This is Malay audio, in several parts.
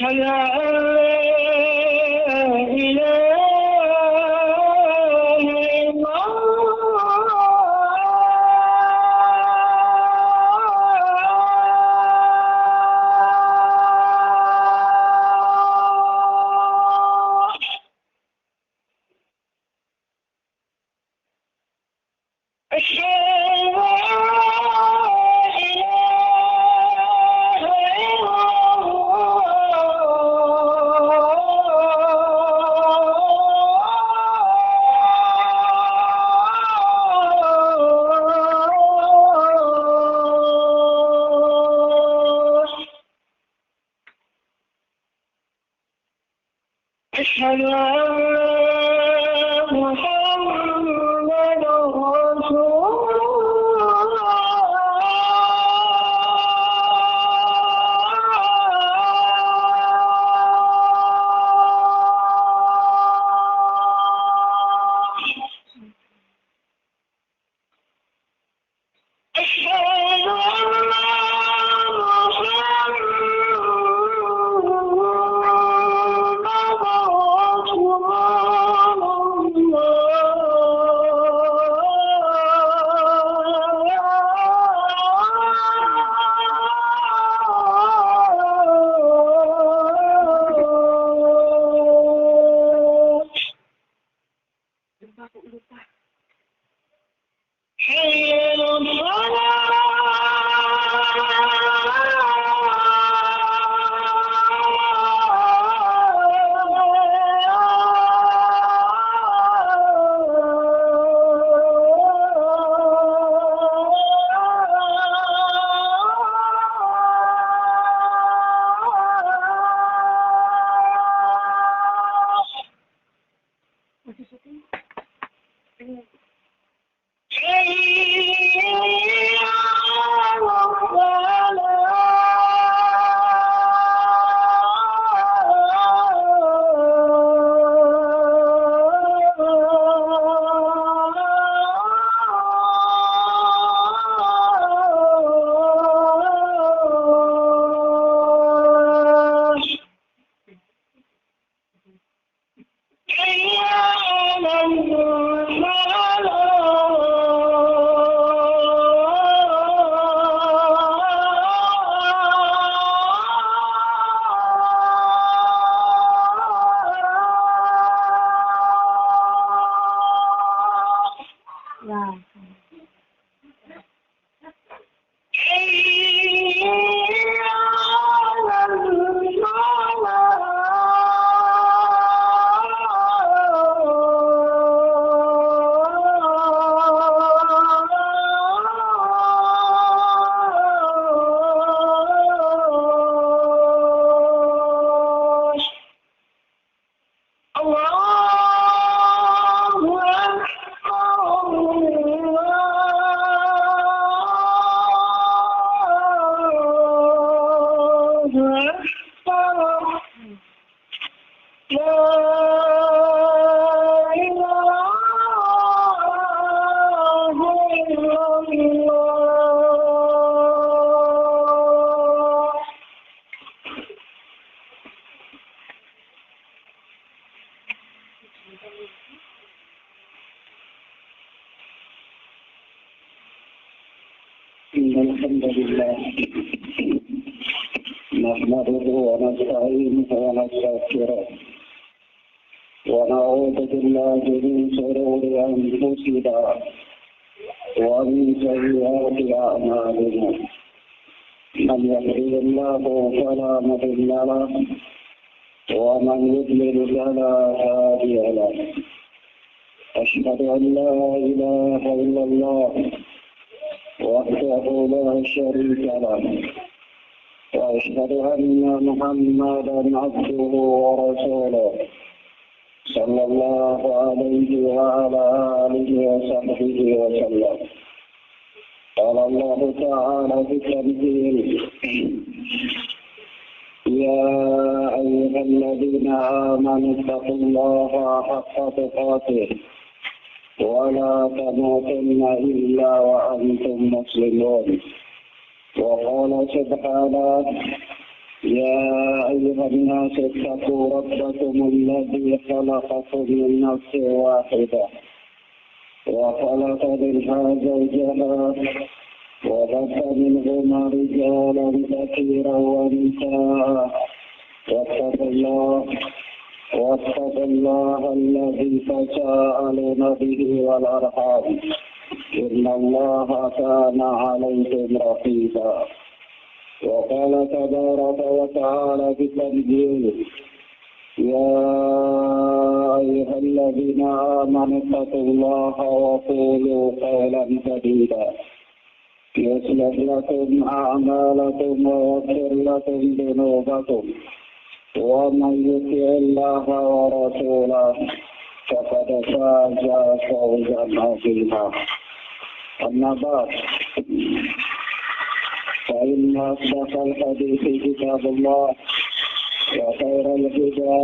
أشهد أن لا إله إلا أشهد أن محمد رسول الحمد لله نحمده ونستعينه ونستغفره ونعوذ بالله من شرور أنفسنا ومن سيئات أعمالنا من يهده الله فلا مضل له ومن يضلل فلا هادي له أشهد أن لا إله إلا الله وحده لا شريك له وأشهد أن محمدا عبده ورسوله صلى الله عليه وعلى آله وصحبه وسلم. قال الله تعالى في التنزيل: يا أيها الذين آمنوا اتقوا الله حق تقاته ولا تموتن إلا وأنتم مسلمون. وقال سبحانه: يا أيها الناس اتقوا ربكم الذي خلقكم من نفس واحدة وخلق منها زوجها وبث منهما رجالا كثيرا ونساء واتقوا الله الذي تساءلون به والأرحام إن الله كان عليكم رقيبا. وقال تبارك وتعالى في التنزيل يا أيها الذين آمنوا اتقوا الله وقولوا قولا سديدا يصلح لكم أعمالكم ويغفر لكم ذنوبكم ومن يطع الله ورسوله فقد فاز فوزا عظيما. أما بعد فإن أصدق الحديث كتاب الله وخير الهدى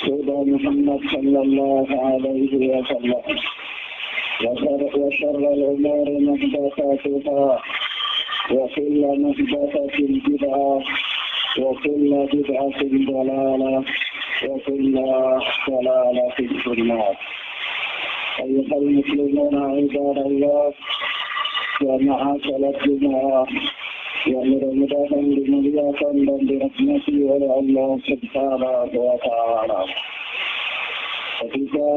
هدى محمد صلى الله عليه وسلم وشر الأمور محدثاتها وكل محدثة بدعة وكل بدعة ضلالة وكل ضلالة في النار. أيها المسلمون عباد الله ومعاشر الجماعة mudah-mudahan dimuliakan dan dirahmati oleh Allah Subhanahu wa Ta'ala. Ketika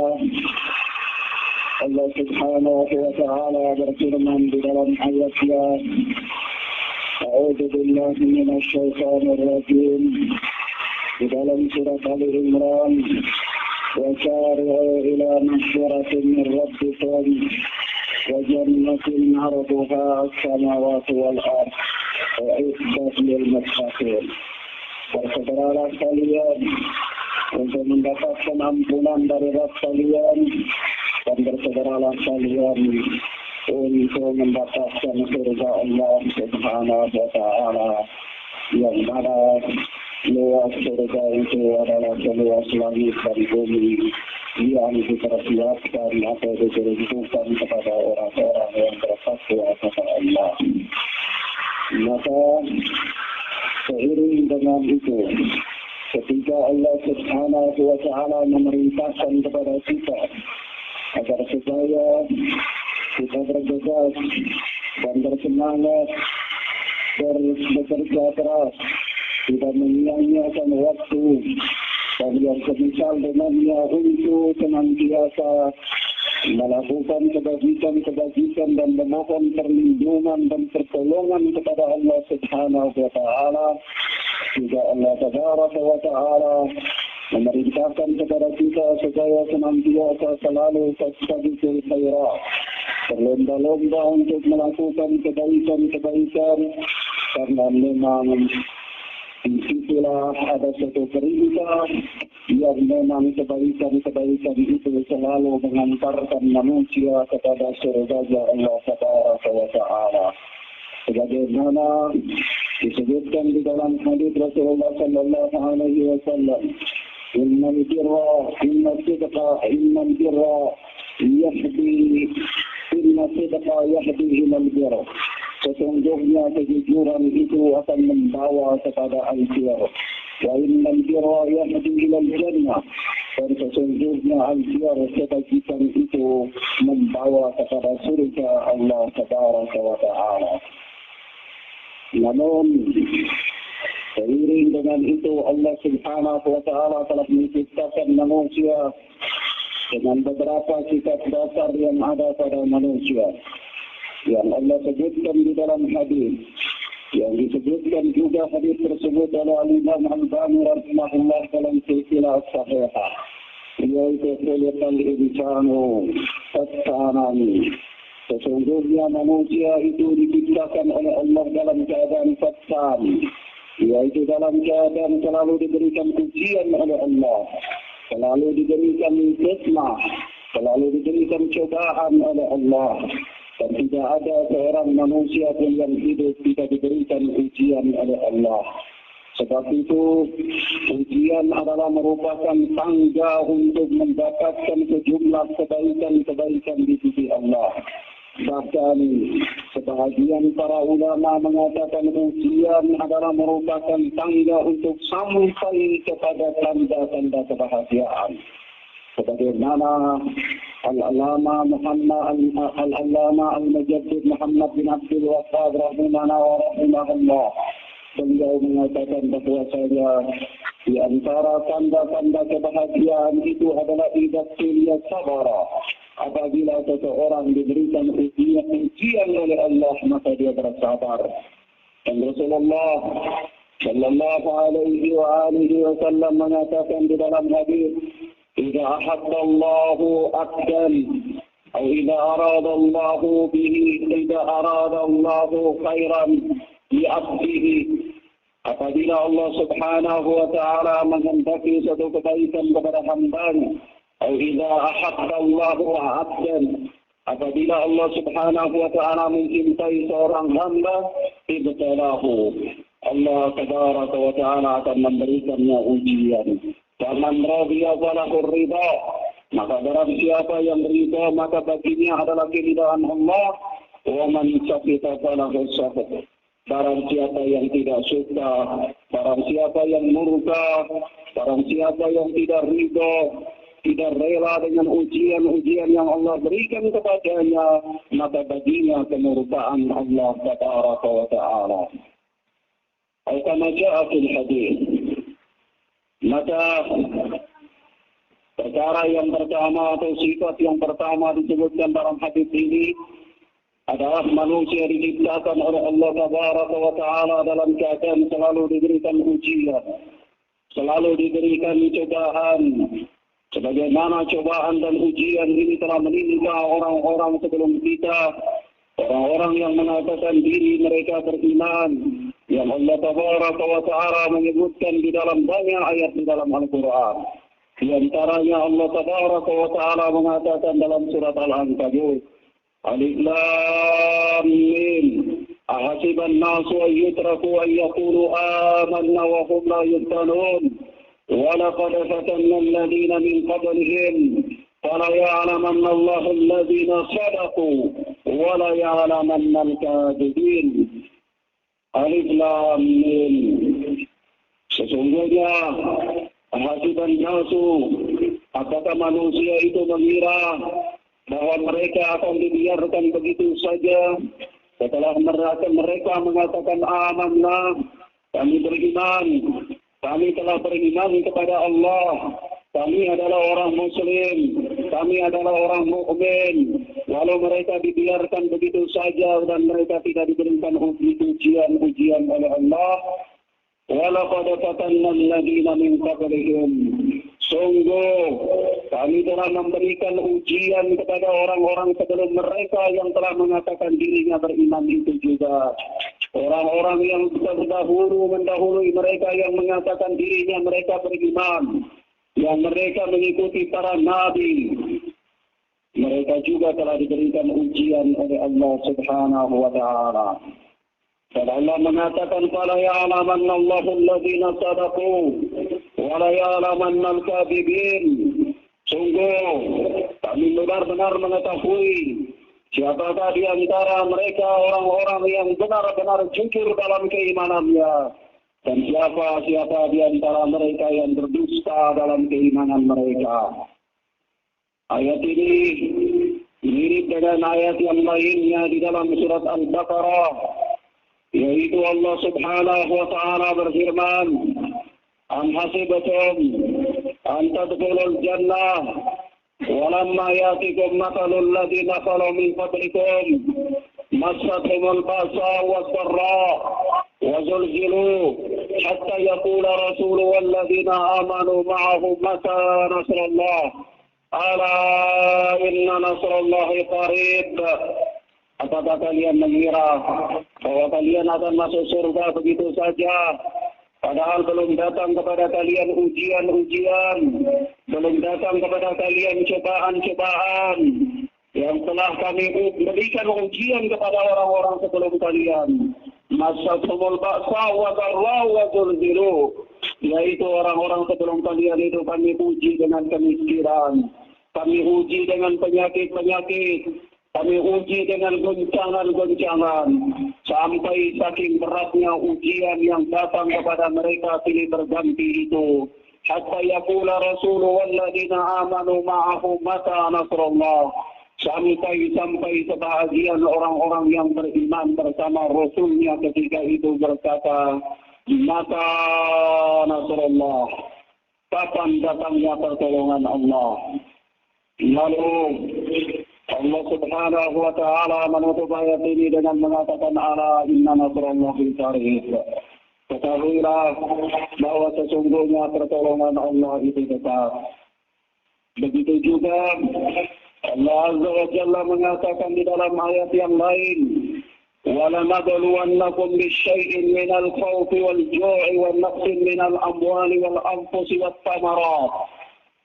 Allah Subhanahu wa Ta'ala berfirman di dalam ayatnya, A'udzu billahi minasy syaithanir rajim, di dalam surat Ali Imran, wa sari'u ila maghfiratin min rabbikum wa jannatin 'arduha as-samawati wal ardh u'iddat lil muttaqin. Bersegeralah kalian untuk mendapatkan ampunan dari Rabb kalian dan bersegeralah kalian untuk mendapatkan surga Allah Subhanahu wa Ta'ala yang mana luas surga itu adalah seluas langit dan bumi yang dipersiapkan atau diperuntukkan kepada orang-orang yang bertakwa kepada Allah. Maka seiring dengan itu, ketika Allah Subhanahu wa Ta'ala memerintahkan kepada kita agar supaya kita bergegas dan bersemangat bekerja keras, tidak menyia-nyiakan waktu, dan yang semisal dengannya untuk senantiasa melakukan kebajikan dan memohon perlindungan dan pertolongan kepada Allah Subhanahu wa Ta'ala. Juga Allah Tabaraka wa Ta'ala memerintahkan kepada kita supaya senantiasa selalu fastabiqul khairat, berlomba-lomba untuk melakukan kebaikan-kebaikan, karena memang disitulah ada satu perintah yang memang kebaikan-kebaikan itu selalu mengantarkan manusia kepada surga Allah Tabaraka wa Ta'ala. Sebagaimana disebutkan di dalam hadis Rasulullah sallallahu alaihi wasallam, innal birra yahdi ilal birra. Sesungguhnya kejujuran itu akan membawa kepada al-birr. Wa innal birra yahdi ilal jannah. Dan sesungguhnya al-birr kebajikan itu membawa kepada surga Allah Tabaraka wa Ta'ala. Namun seiring dengan itu Allah Subhanahu wa Ta'ala telah menciptakan manusia dengan beberapa sifat dasar yang ada pada manusia yang Allah sebutkan di dalam hadis, yang disebutkan juga hadis tersebut oleh Imam Al-Albani rahimahullah dalam silsilah sahihah, yaitu khuliqal insanu fattanani. Sesungguhnya manusia itu diciptakan oleh Allah dalam keadaan fattan, yaitu dalam keadaan selalu diberikan ujian oleh Allah, selalu diberikan fitnah, selalu diberikan cobaan oleh Allah. Dan tidak ada seorang manusia pun yang hidup tidak diberikan ujian oleh Allah. Sebab itu ujian adalah merupakan tangga untuk mendapatkan sejumlah kebaikan-kebaikan di sisi Allah. Bahkan sebahagian para ulama mengatakan ujian adalah merupakan tangga untuk sampai kepada tanda-tanda kebahagiaan. Sebagaimana Al-Allama Al-Mujaddid Muhammad bin Abdul Wahhab rahimahullah, beliau mengatakan bahwasanya di antara tanda-tanda kebahagiaan itu adalah idza tuliya sabara. Apabila seseorang diberikan ujian oleh Allah, maka dia bersabar. Dan Rasulullah sallallahu alaihi wasallam mengatakan di dalam hadis, "Idza ahabba Allahu 'abdan atau idza arada Allahu bihi, idza arada Allahu khairan li 'abdihi." Apabila Allah Subhanahu wa taala menghendaki satu kebaikan kepada hamba-Nya, atau idza ahabba Allahu 'abdan, apabila Allah Subhanahu wa taala mencintai seorang hamba, ibtalahu, Allah tabaraka wa taala akan memberikannya ujian. Faman radiya falahu ridha, maka barang siapa yang ridha maka baginya adalah keridhaan Allah. Wa man sakita falahu sakhat, barang siapa yang tidak suka, barang siapa yang murka, barang siapa yang tidak ridha, tidak rela dengan ujian-ujian yang Allah berikan kepadanya, maka baginya kemurkaan Allah tabaraka wa ta'ala. Kama jaa fil hadis. Maka perkara yang pertama atau sifat yang pertama disebutkan dalam hadis ini adalah manusia diciptakan oleh Allah tabaraka wa ta'ala dalam keadaan selalu diberikan ujian, selalu diberikan cobaan. Sebagaimana cobaan dan ujian ini telah menimpa orang-orang sebelum kita, orang-orang yang mengatakan diri mereka beriman, yang Allah tabaraka wa ta'ala menyebutkan di dalam banyak ayat di dalam Al-Quran. Di antaranya Allah tabaraka wa ta'ala mengatakan dalam surat Al-Ankabut, Alif Lam Mim, ahasiban nasu an yutraku an yaqulu amanna wa hum la yuftanun. وَلَقَدْ فَتَنَّا الَّذِينَ مِنْ قَبْلِهِمْ فَلَيَعْلَمَنَّ اللَّهُ الَّذِينَ صَدَقُوا وَلَيَعْلَمَنَّ الْكَاذِبِينَ. Alif Lam Mim. Sesungguhnya hasiban nasu, apakah manusia itu mengira bahwa mereka akan dibiarkan begitu saja setelah mereka mengatakan amanna, kami beriman, kami telah beriman kepada Allah, kami adalah orang Muslim, kami adalah orang mukmin. Walau mereka dibiarkan begitu saja dan mereka tidak diberikan ujian oleh Allah. Walaqad fatanna alladziina min qablihim. Sungguh kami telah memberikan ujian kepada orang-orang sebelum mereka yang telah mengatakan dirinya beriman itu juga. Orang-orang yang mendahului mereka yang mengatakan dirinya mereka beriman, yang mereka mengikuti para nabi, mereka juga telah diberikan ujian oleh Allah Subhanahu wa ta'ala. Dan Allah mengatakan, "Fala ya'lamanna Allahu alladziina shadaqu wa la ya'lamanna al-kadzibin." Sungguh kami benar-benar mengetahui siapakah di antara mereka orang-orang yang benar-benar jujur dalam keimanannya, dan siapa di antara mereka yang berdusta dalam keimanan mereka. Ayat ini mirip dengan ayat yang lainnya di dalam surat Al-Baqarah, yaitu Allah Subhanahu wa ta'ala berfirman, "Am hasibtum an tadkhulul jannah walamma ya'tikum mathalul ladzina khalu min qablikum massathumul ba'sa was-sarra wa zulzilu hatta yaqula rasulu wal ladzina amanu ma'ahu mata nasrullah ala inna nasrullahi qarib." Apakah kalian mengira bahwa kalian akan masuk surga begitu saja, padahal belum datang kepada kalian ujian-ujian, belum datang kepada kalian cobaan-cobaan yang telah kami berikan ujian kepada orang-orang sebelum kalian. Massathumul ba'sa wa dharra wa zulzilu, yaitu orang-orang sebelum kalian itu kami uji dengan kemiskinan, kami uji dengan penyakit-penyakit, Kami uji dengan goncangan-goncangan sampai saking beratnya ujian yang datang kepada mereka silih berganti itu. Hatta yaqula Rasulullah walladzina amanu ma'ahu mata nasrullah. Sampai sebahagian orang-orang yang beriman bersama Rasulnya ketika itu berkata, mata nasrullah. Kapan datangnya pertolongan Allah? Lalu Allah Subhanahu wa taala menutup ayat ini dengan mengatakan ala inna nasrallahi qarib. Ketahuilah bahwa sesungguhnya pertolongan Allah itu dekat. Begitu juga Allah Azza wa Jalla mengatakan di dalam ayat yang lain, وَلَنَبْلُوَنَّكُمْ بِشَيْءٍ مِنَ الْخَوْفِ وَالْجُوعِ وَالنَّقْصٍ مِنَ الْأَمْوَالِ وَالْأَنْفُسِ وَالثَّمَرَاتِ.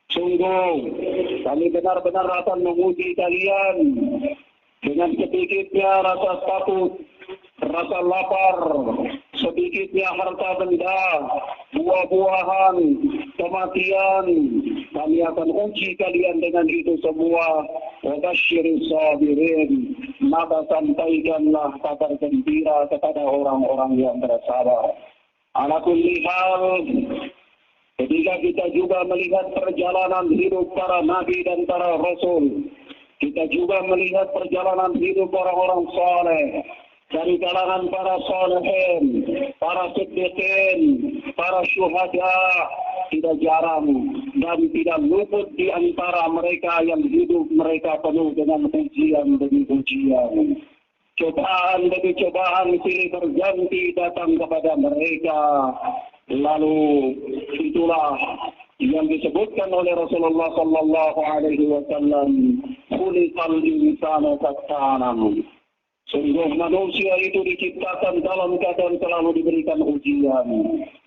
Sungguh, kami benar-benar akan menguji kalian dengan sedikitnya rasa takut, rasa lapar, sedikitnya harta benda, buah-buahan, kematian. Kami akan uji kalian dengan itu semua. Wa basyyiris sabirin. Maka sampaikanlah kabar gembira kepada orang-orang yang bersabar. Ala kulli hal, ketika kita juga melihat perjalanan hidup para nabi dan para rasul, kita juga melihat perjalanan hidup orang-orang saleh, dari kalangan para salihin, para siddiqin, para syuhada, tidak jarang dan tidak luput di antara mereka yang hidup mereka penuh dengan ujian demi ujian. Cobaan demi cobaan silih berganti datang kepada mereka. Lalu itulah yang disebutkan oleh Rasulullah sallallahu alaihi wasallam, khuliqal insanu kattanan. Sungguh manusia itu diciptakan dalam keadaan selalu diberikan ujian,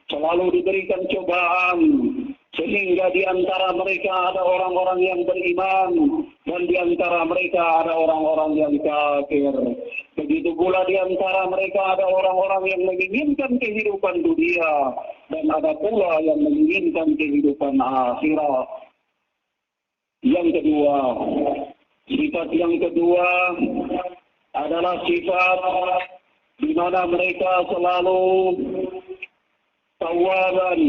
selalu diberikan cobaan, sehingga di antara mereka ada orang-orang yang beriman dan di antara mereka ada orang-orang yang kafir. Begitu pula di antara mereka ada orang-orang yang menginginkan kehidupan dunia dan ada pula yang menginginkan kehidupan akhirat. Yang kedua, sifat yang kedua adalah sifat di mana mereka selalu tawaban.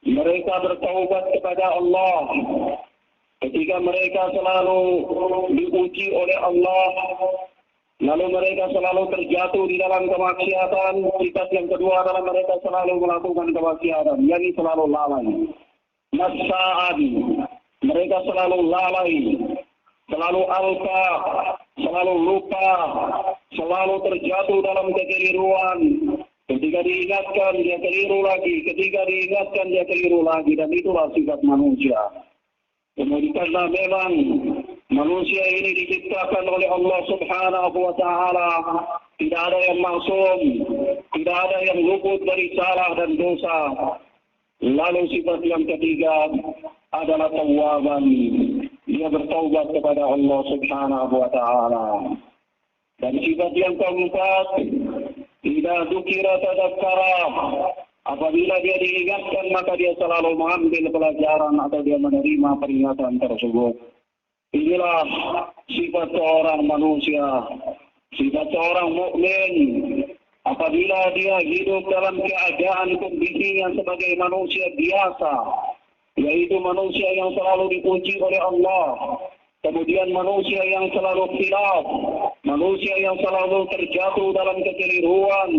Mereka bertaubat kepada Allah. Ketika mereka selalu diuji oleh Allah, lalu mereka selalu terjatuh di dalam kemaksiatan. Sifat yang kedua adalah mereka selalu melakukan kemaksiatan, yakni selalu lalai. Nasa'an, mereka selalu lalai, selalu alfa, selalu lupa, selalu terjatuh dalam kekeliruan. Ketika diingatkan dia keliru lagi, ketika diingatkan dia keliru lagi, dan itulah sifat manusia. Kemudian karena memang manusia ini diciptakan oleh Allah Subhanahu wa taala, tidak ada yang maksum, tidak ada yang luput dari salah dan dosa. Lalu sifat yang ketiga adalah tawwaban. Dia bertaubat kepada Allah Subhanahu wa taala. Dan sifat yang keempat, tidak dukira tadakkara. Apabila dia diingatkan maka dia selalu mengambil pelajaran atau dia menerima peringatan tersebut. Inilah sifat seorang manusia, sifat seorang mukmin. Apabila dia hidup dalam keadaan kondisinya sebagai manusia biasa, yaitu manusia yang selalu dipuji oleh Allah, kemudian manusia yang selalu khilaf, manusia yang selalu terjatuh dalam kekeliruan,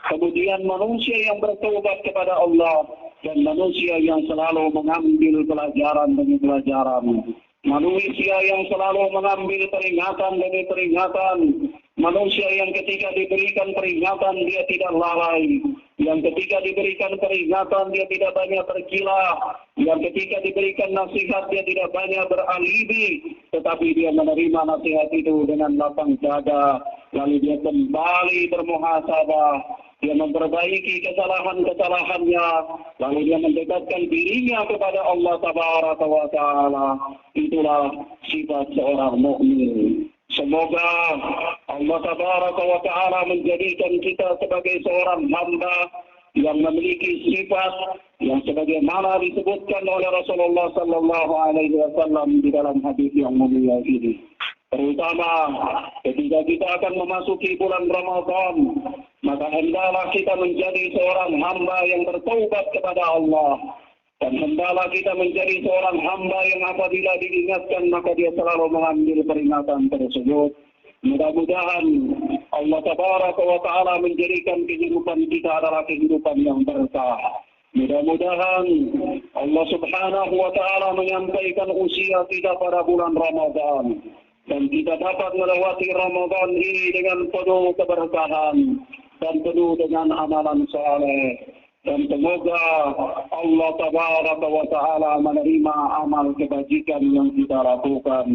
kemudian manusia yang bertobat kepada Allah, dan manusia yang selalu mengambil pelajaran demi pelajaran, manusia yang selalu mengambil peringatan demi peringatan, manusia yang ketika diberikan peringatan dia tidak lalai, yang ketika diberikan peringatan dia tidak banyak berkilah, yang ketika diberikan nasihat dia tidak banyak beralibi, tetapi dia menerima nasihat itu dengan lapang dada, lalu dia kembali bermuhasabah, dia memperbaiki kesalahan-kesalahannya, lalu dia mendekatkan dirinya kepada Allah Tabaraka wa Ta'ala. Itulah sifat seorang mukmin. Semoga Allah Tabaraka wa Ta'ala menjadikan kita sebagai seorang hamba yang memiliki sifat yang sebagaimana disebutkan oleh Rasulullah sallallahu alaihi wasallam di dalam hadis yang mulia ini. Terutama ketika kita akan memasuki bulan Ramadan, maka hendaklah kita menjadi seorang hamba yang bertaubat kepada Allah. Dan hendaklah kita menjadi seorang hamba yang apabila diingatkan maka dia selalu mengambil peringatan tersebut. Mudah-mudahan Allah Tabaraka wa Ta'ala menjadikan kehidupan kita adalah kehidupan yang berkah. Mudah-mudahan Allah Subhanahu wa Ta'ala menyampaikan usia kita pada bulan Ramadan. Dan kita dapat melewati Ramadan ini dengan penuh keberkahan dan penuh dengan amalan saleh. Dan semoga Allah Tabaraka wa Ta'ala menerima amal kebajikan yang kita lakukan.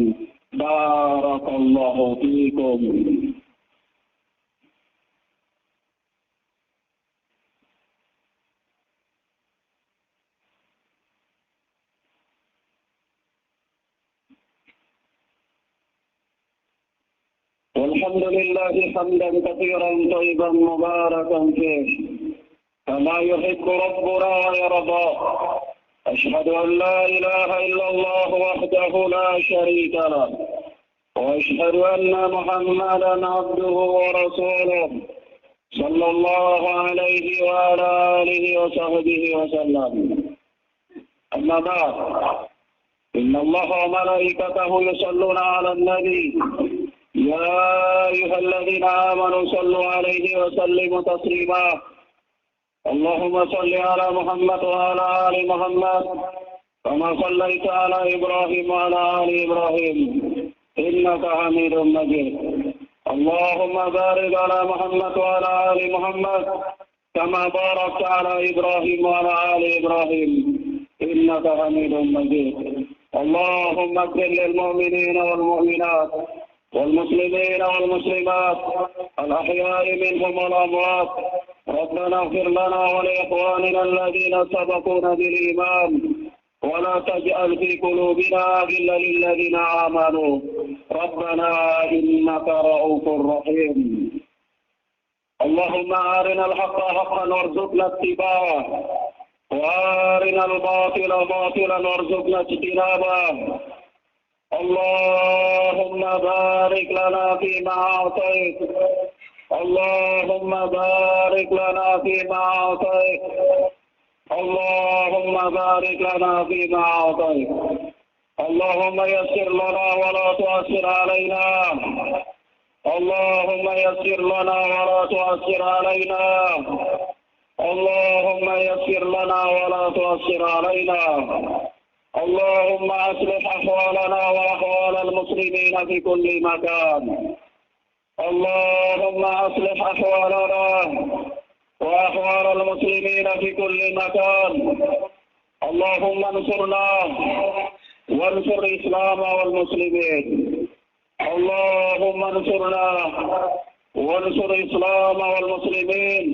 Barakallahu fiikum. والحمد لله حمدا كثيرا طيبا مباركا فيه كما يحب ربنا ويرضى. أشهد أن لا إله إلا الله وحده لا شريك له وأشهد أن محمدا عبده ورسوله صلى الله عليه وعلى آله وصحبه وسلم. أما بعد إن الله وملائكته يصلون على النبي يا أيها الذين آمنوا صلوا عليه وسلموا تسليما. اللهم صل على محمد وعلى آل محمد كما صليت على إبراهيم وعلى آل إبراهيم إنك حميد مجيد. اللهم بارك على محمد وعلى آل محمد كما باركت على إبراهيم وعلى آل إبراهيم إنك حميد مجيد. اللهم اغفر للمؤمنين والمؤمنات والمسلمين والمسلمات الأحياء منهم والأموات. ربنا اغفر لنا ولإخواننا الذين سبقونا بالإيمان ولا تجعل في قلوبنا غلا للذين آمنوا ربنا إنك رؤوف رحيم. اللهم أرنا الحق حقا وارزقنا اتباعه وأرنا الباطل باطلا وارزقنا اجتنابه. اللهم بارك لنا فيما أعطيت. اللهم بارك لنا فيما أعطيت. اللهم بارك لنا فيما أعطيت. اللهم يسر لنا ولا تؤثر علينا. اللهم يسر لنا ولا تؤثر علينا. اللهم يسر لنا ولا تؤثر علينا. اللهم أصلح أحوالنا وأحوال المسلمين في كل مكان. اللهم أصلح أحوالنا وأحوال المسلمين في كل مكان. اللهم انصرنا وانصر الإسلام والمسلمين. اللهم انصرنا وانصر الإسلام والمسلمين.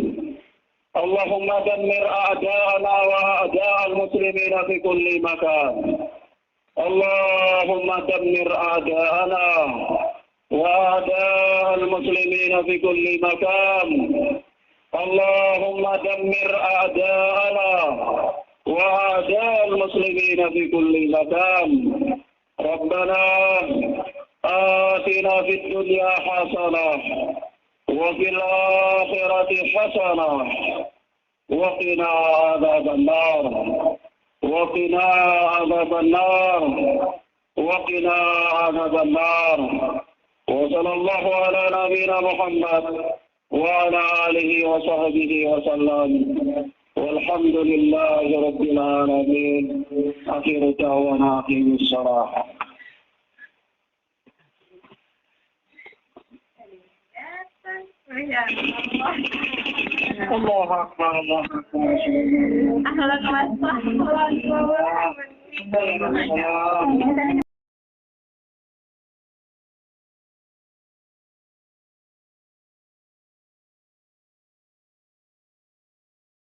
اللهم دمر أعداءنا وأعداء المسلمين في كل مكان. اللهم دمر أعداءنا وأعداء المسلمين في كل مكان. اللهم دمر أعداءنا وأعداء المسلمين في كل مكان. ربنا آتنا في الدنيا حسنة وفي الآخرة حسنة وقنا عذاب النار. وقنا عذاب النار. وقنا عذاب النار. وصلى الله على نبينا محمد وعلى آله وصحبه وسلم والحمد لله رب العالمين. آخر دعوانا أقيموا الصلاة. الله أكبر الله أكبر.